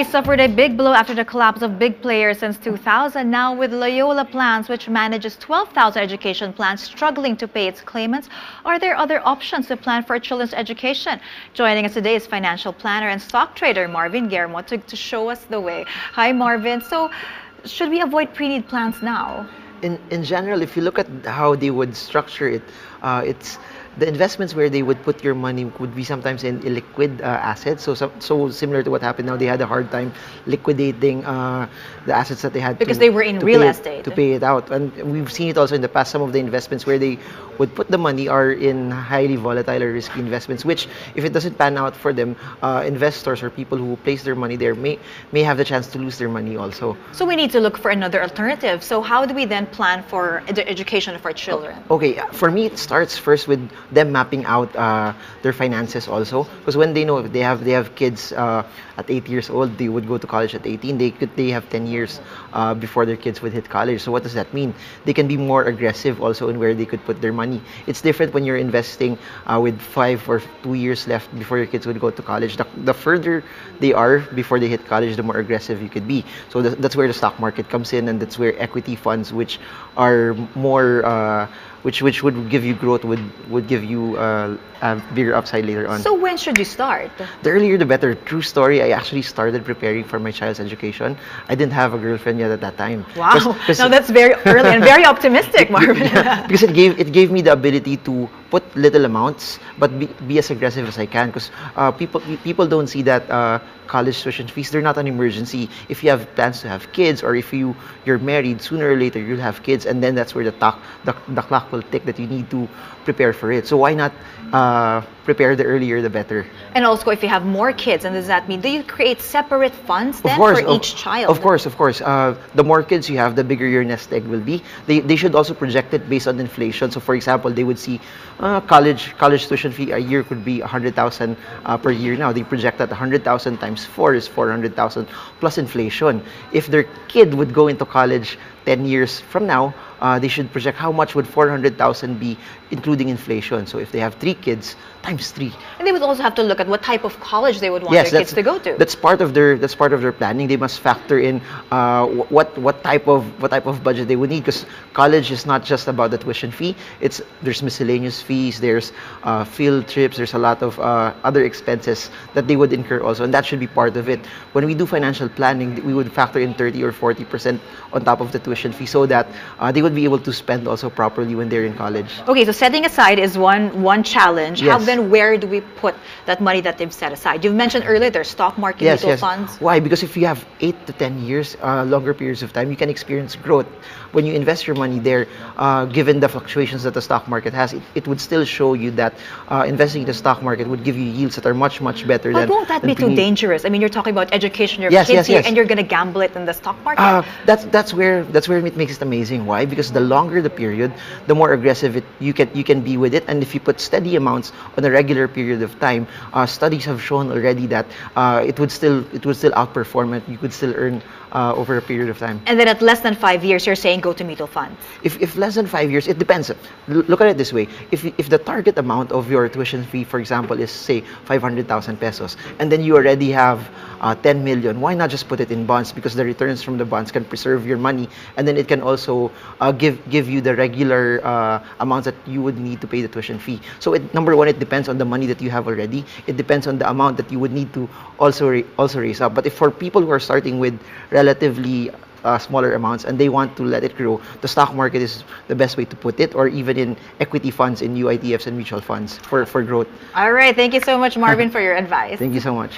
Elementary suffered a big blow after the collapse of big players since 2000. Now with Loyola Plans, which manages 12,000 education plans, struggling to pay its claimants, are there other options to plan for children's education? Joining us today is financial planner and stock trader Marvin Germo to show us the way. Hi Marvin. So should we avoid pre-need plans now? In general, if you look at how they would structure it, it's the investments where they would put your money would be sometimes in illiquid assets. So similar to what happened now, they had a hard time liquidating the assets that they had because they were in real estate to pay it out. And we've seen it also in the past. Some of the investments where they would put the money are in highly volatile or risky investments, which if it doesn't pan out for them, investors or people who place their money there may have the chance to lose their money also. So we need to look for another alternative. So how do we then plan for the education of our children? Okay, for me it starts first with them mapping out their finances also, because when they know if they have kids at 8 years old, they would go to college at 18. They have 10 years before their kids would hit college. So what does that mean? They can be more aggressive also in where they could put their money. It's different when you're investing with 5 or 2 years left before your kids would go to college. The further they are before they hit college, the more aggressive you could be. So that's where the stock market comes in, and that's where equity funds, which are more which would give you growth, would give you a bigger upside later on. So when should you start? The earlier the better. True story, I actually started preparing for my child's education. I didn't have a girlfriend yet at that time. Wow, now that's very early and very optimistic, Marvin. Yeah, because it gave me the ability to put little amounts but be as aggressive as I can, because people don't see that college tuition fees, they're not an emergency. If you have plans to have kids, or if you're married, sooner or later you'll have kids, and then that's where the clock will tick that you need to prepare for it. So why not prepare the earlier the better? And also, if you have more kids, and does that mean, do you create separate funds then for each child? Of course. The more kids you have, the bigger your nest egg will be. They should also project it based on inflation. So for example, they would see college tuition fee a year could be 100,000 per year. Now they project that 100,000 times 4 is 400,000 plus inflation. If their kid would go into college 10 years from now, they should project how much would 400,000 be, including inflation. So if they have 3 kids, times 3. And they would also have to look at what type of college they would want their kids to go to. That's part of their planning. They must factor in what type of budget they would need, because college is not just about the tuition fee. There's miscellaneous fees, there's field trips, there's a lot of other expenses that they would incur also, and that should be part of it. When we do financial planning, we would factor in 30 or 40% on top of the tuition fee, so that they would be able to spend also properly when they're in college. Okay, so setting aside is one challenge. Yes. Then where do we put that money that they've set aside? You've mentioned earlier there's stock market, mutual funds. Why? Because if you have 8 to 10 years, longer periods of time, you can experience growth. When you invest your money there, given the fluctuations that the stock market has, it would still show you that investing in the stock market would give you yields that are much better than. But won't that be too dangerous? I mean, you're talking about education of your kids here, and you're going to gamble it in the stock market. That's where it makes it amazing. Why? Because the longer the period, the more aggressive you can be with it. And if you put steady amounts on a regular period of time, studies have shown already that it would still outperform it. You could still earn over a period of time. And then at less than 5 years, you're saying go to mutual funds. If less than 5 years, it depends. Look at it this way: if the target amount of your tuition fee, for example, is say 500,000 pesos, and then you already have 10 million, why not just put it in bonds? Because the returns from the bonds can preserve your money, and then it can also give you the regular amounts that you would need to pay the tuition fee. So number one, it depends on the money that you have already. It depends on the amount that you would need to also raise up. But if for people who are starting with relatively smaller amounts and they want to let it grow, the stock market is the best way to put it, or even in equity funds, in UITFs and mutual funds for growth. All right. Thank you so much, Marvin, for your advice. Thank you so much.